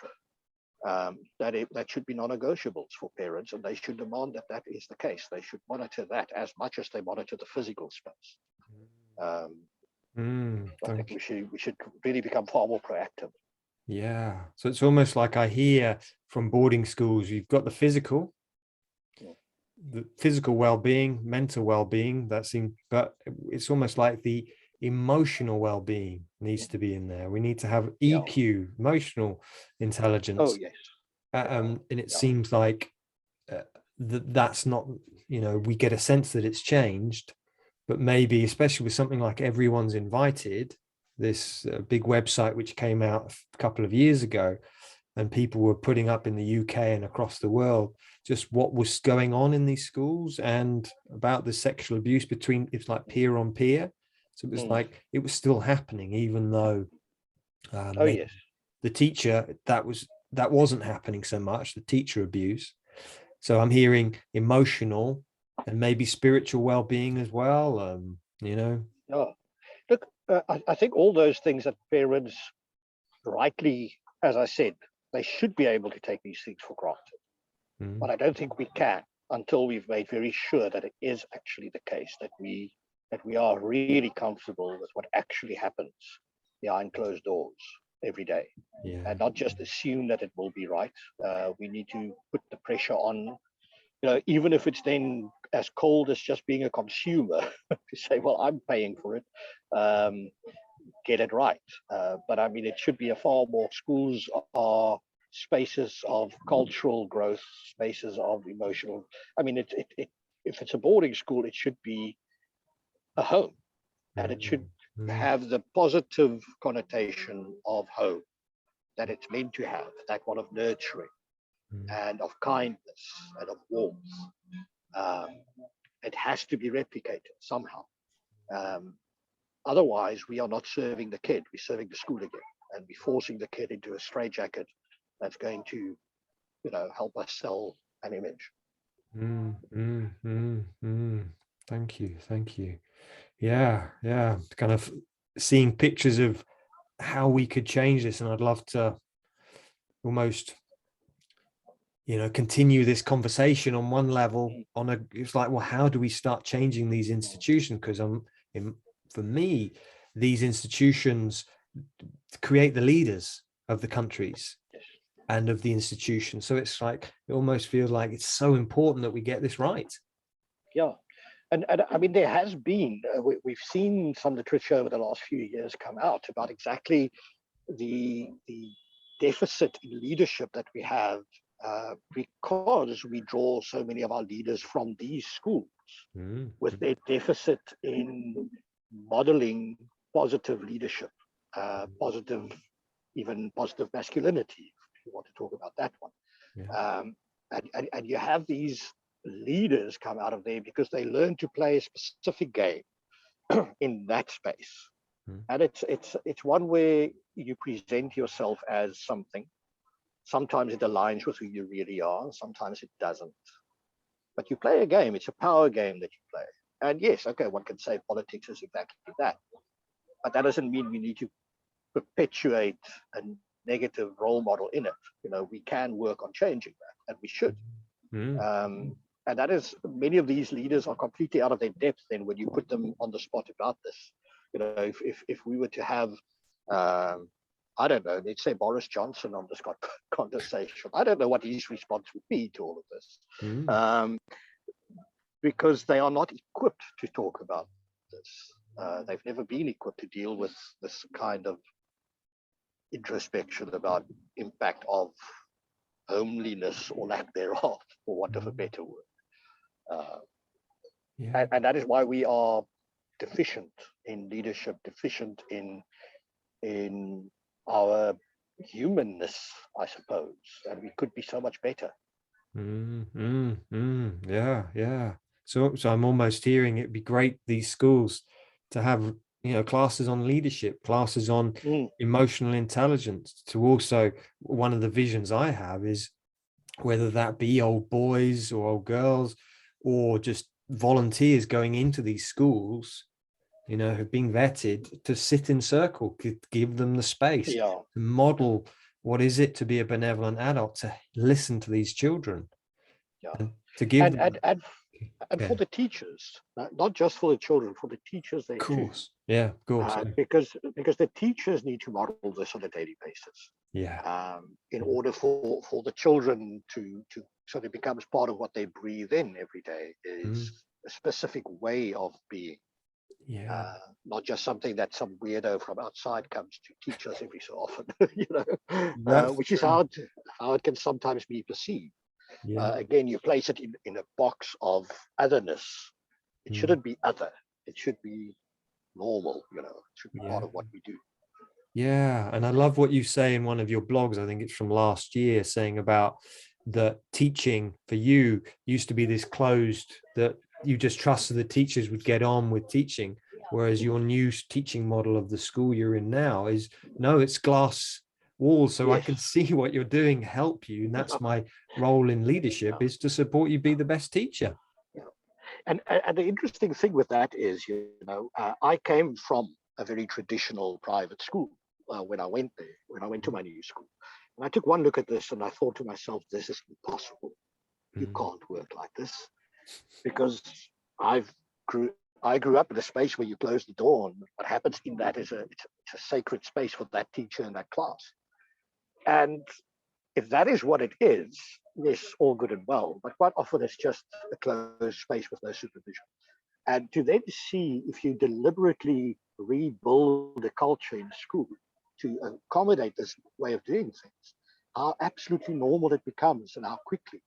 That should be non-negotiables for parents, and they should demand that is the case. They should monitor that as much as they monitor the physical space. I think we should really become far more proactive. Yeah. So it's almost like I hear from boarding schools, you've got the physical well-being, mental well-being, but it's almost like the emotional well-being needs to be in there. We need to have EQ, emotional intelligence. Oh, yes. And it seems like that's not, we get a sense that it's changed, but maybe, especially with something like Everyone's Invited, this big website which came out a couple of years ago, and people were putting up in the UK and across the world just what was going on in these schools and about the sexual abuse between, it's like peer on peer. So it was like it was still happening, even though Oh maybe yes. the teacher, that wasn't happening so much, the teacher abuse. So I'm hearing emotional and maybe spiritual well-being as well. Yeah. Look, I think all those things that parents rightly, as I said, they should be able to take these things for granted. But I don't think we can until we've made very sure that it is actually the case, that we are really comfortable with what actually happens behind closed doors every day, Yeah. and not just assume that it will be right. We need to put the pressure on, even if it's then as cold as just being a consumer, to say, well, I'm paying for it. Get it right. But I mean, it should be a far more, schools are spaces of cultural growth, spaces of emotional. I mean, if it's a boarding school, it should be a home, and it should have the positive connotation of home that it's meant to have, that one of nurturing and of kindness and of warmth. Um, it has to be replicated somehow. Um, Otherwise, we are not serving the kid, we're serving the school again, and we're forcing the kid into a straitjacket that's going to, help us sell an image. Thank you. Thank you. Yeah. Yeah. Kind of seeing pictures of how we could change this. And I'd love to almost, continue this conversation on one level it's like, well, how do we start changing these institutions? Because for me, these institutions create the leaders of the countries and of the institutions. So it's like, it almost feels like it's so important that we get this right. Yeah. And I mean, there has been, we've seen some literature over the last few years come out about exactly the deficit in leadership that we have, because we draw so many of our leaders from these schools, with their deficit in modeling positive leadership, positive, even positive masculinity, if you want to talk about that one. Yeah. And you have these leaders come out of there because they learn to play a specific game in that space. And it's one where you present yourself as something. Sometimes it aligns with who you really are, sometimes it doesn't. But you play a game, it's a power game that you play. And yes, okay, one can say politics is exactly that. But that doesn't mean we need to perpetuate a negative role model in it. We can work on changing that, and we should. And that is, many of these leaders are completely out of their depth then when you put them on the spot about this. If we were to have, I don't know, let's say Boris Johnson on this conversation, I don't know what his response would be to all of this, because they are not equipped to talk about this. They've never been equipped to deal with this kind of introspection about impact of homeliness or lack thereof, for want of a better word. And that is why we are deficient in leadership, deficient in our humanness, I suppose, and we could be so much better. Yeah. So I'm almost hearing it'd be great, these schools, to have classes on leadership, classes on emotional intelligence. To also, one of the visions I have is, whether that be old boys or old girls, or just volunteers going into these schools, who've been vetted, to sit in circle, give them the space to model what is it to be a benevolent adult, to listen to these children, and to give them. And for the teachers, not just for the children, for the teachers there too. Of course. Because the teachers need to model this on a daily basis. In order for the children to so it becomes part of what they breathe in every day, is a specific way of being. Not just something that some weirdo from outside comes to teach us every so often, which is how it can sometimes be perceived. Again, you place it in a box of otherness. It shouldn't be other. It should be normal. It should be part of what we do. Yeah, and I love what you say in one of your blogs. I think it's from last year, saying about that teaching for you used to be this closed, that you just trusted the teachers would get on with teaching, whereas your new teaching model of the school you're in now is no, it's glass walls, so I Yes. can see what you're doing, help you, and that's my role in leadership, is to support you be the best teacher. Yeah. And the interesting thing with that is, I came from a very traditional private school when I went there, when I went to my new school. And I took one look at this and I thought to myself, this is impossible. You can't work like this, because I've grew I grew up in a space where you close the door, and what happens in that is it's a sacred space for that teacher and that class. And if that is what it is, yes, all good and well. But quite often it's just a closed space with no supervision. And to then see if you deliberately rebuild a culture in school to accommodate this way of doing things, how absolutely normal it becomes and how quickly,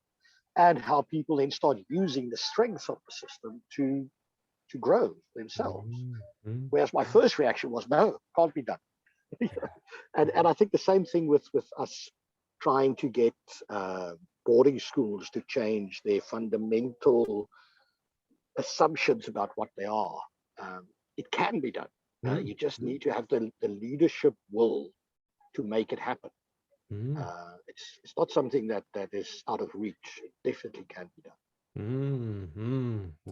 and how people then start using the strengths of the system to grow themselves. Mm-hmm. Whereas my first reaction was, no, can't be done. And I think the same thing with us trying to get boarding schools to change their fundamental assumptions about what they are. It can be done. You just need to have the leadership will to make it happen. It's not something that is out of reach. It definitely can be done.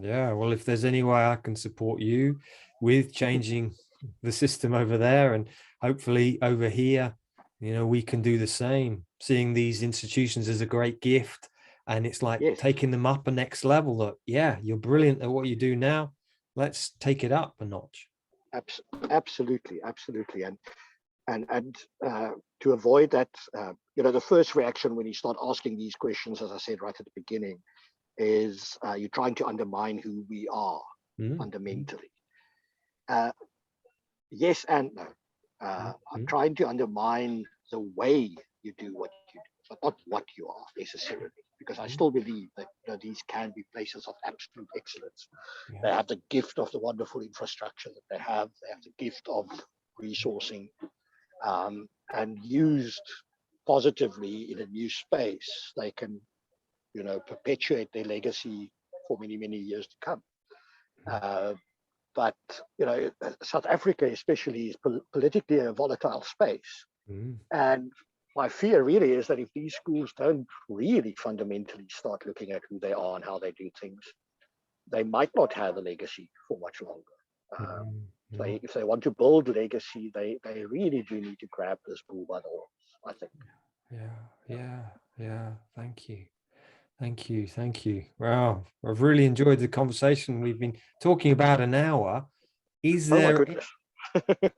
Yeah, well, if there's any way I can support you with changing the system over there, and hopefully over here, we can do the same, seeing these institutions as a great gift. And it's like Yes, taking them up a next level. That, yeah, you're brilliant at what you do now. Let's take it up a notch. absolutely, absolutely. And to avoid that, the first reaction when you start asking these questions, as I said right at the beginning, is you're trying to undermine who we are fundamentally. Uh, yes and no. I'm trying to undermine the way you do what you do, but not what you are necessarily, because I still believe that these can be places of absolute excellence. They have the gift of the wonderful infrastructure that they have. They have the gift of resourcing, and used positively in a new space, they can, perpetuate their legacy for many, many years to come. But South Africa especially is politically a volatile space, and my fear really is that if these schools don't really fundamentally start looking at who they are and how they do things, they might not have a legacy for much longer. If they want to build legacy, they really do need to grab this bull by the horns, I think. Yeah. Thank you. Thank you. Wow, I've really enjoyed the conversation. We've been talking about an hour. Is Oh my there, goodness.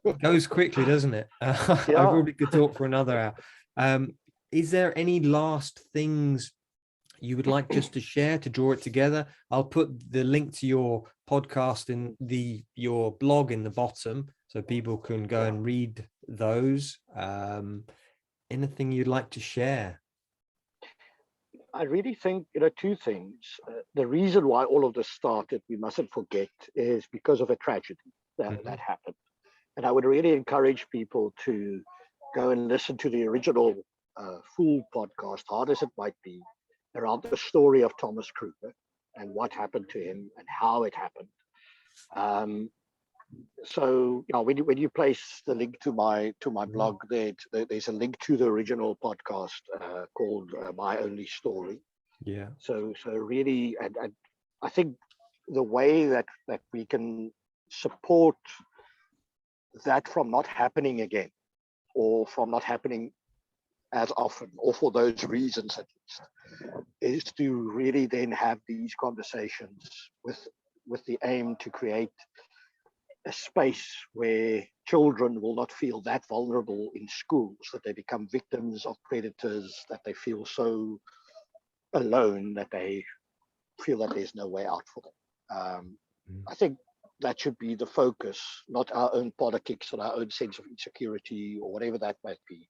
it goes quickly, doesn't it? I Yeah. probably could talk for another hour. Is there any last things you would like just to share to draw it together? I'll put the link to your podcast in your blog in the bottom, so people can go and read those. Anything you'd like to share? I really think, two things. The reason why all of this started, we mustn't forget, is because of a tragedy that happened. And I would really encourage people to go and listen to the original full podcast, hard as it might be, around the story of Thomas Kruger and what happened to him and how it happened. So when you place the link to my blog there's a link to the original podcast called My Only Story. Yeah. So really, and I think the way that we can support that from not happening again, or from not happening as often, or for those reasons at least, is to really then have these conversations with the aim to create a space where children will not feel that vulnerable in schools, that they become victims of predators, that they feel so alone that they feel that there's no way out for them. I think that should be the focus, not our own politics or our own sense of insecurity or whatever that might be,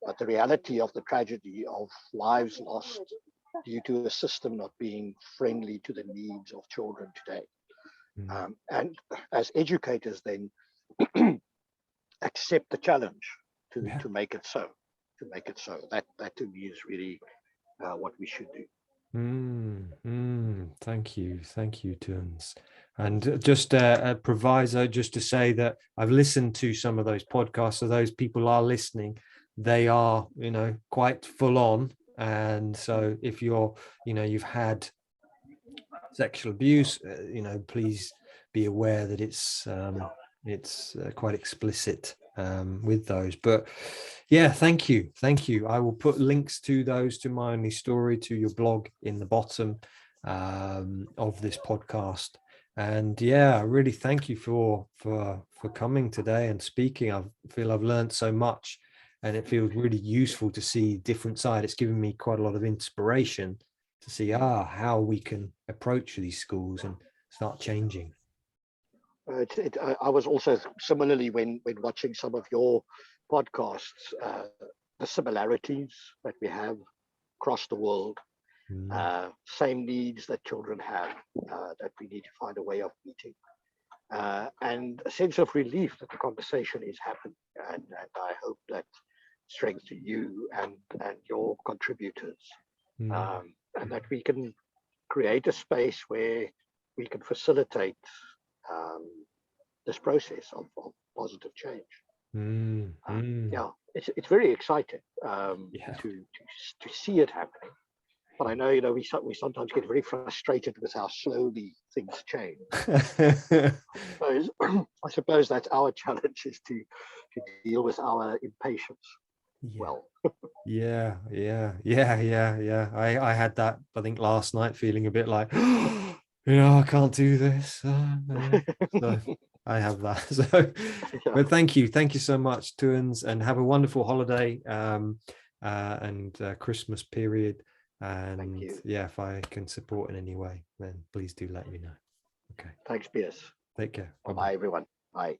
but the reality of the tragedy of lives lost due to a system not being friendly to the needs of children today. And as educators, then accept the challenge Yeah. to make it so. That to me is really what we should do. Thank you, Theuns. And just a proviso, just to say that I've listened to some of those podcasts, so those people are listening. They are, quite full on, and so if you've had sexual abuse, please be aware that it's quite explicit with those. But yeah, thank you. I will put links to those, to My Only Story, to your blog in the bottom of this podcast. And yeah, I really thank you for coming today and speaking. I feel I've learned so much, and it feels really useful to see different side. It's given me quite a lot of inspiration to see how we can approach these schools and start changing. I was also similarly when watching some of your podcasts, the similarities that we have across the world, same needs that children have, that we need to find a way of meeting, and a sense of relief that the conversation is happening. And I hope that strength to you and your contributors, and that we can create a space where we can facilitate this process of positive change. Yeah, it's very exciting to see it happening. But I know, we sometimes get very frustrated with how slowly things change. I suppose that's our challenge, is to deal with our impatience. Well. Yeah. I had that, I think, last night, feeling a bit like, I can't do this. So I have that. So, but thank you so much, Theuns, and have a wonderful holiday and Christmas period. And yeah, if I can support in any way, then please do let me know. Okay. Thanks, Piers. Take care. Bye, everyone. Bye.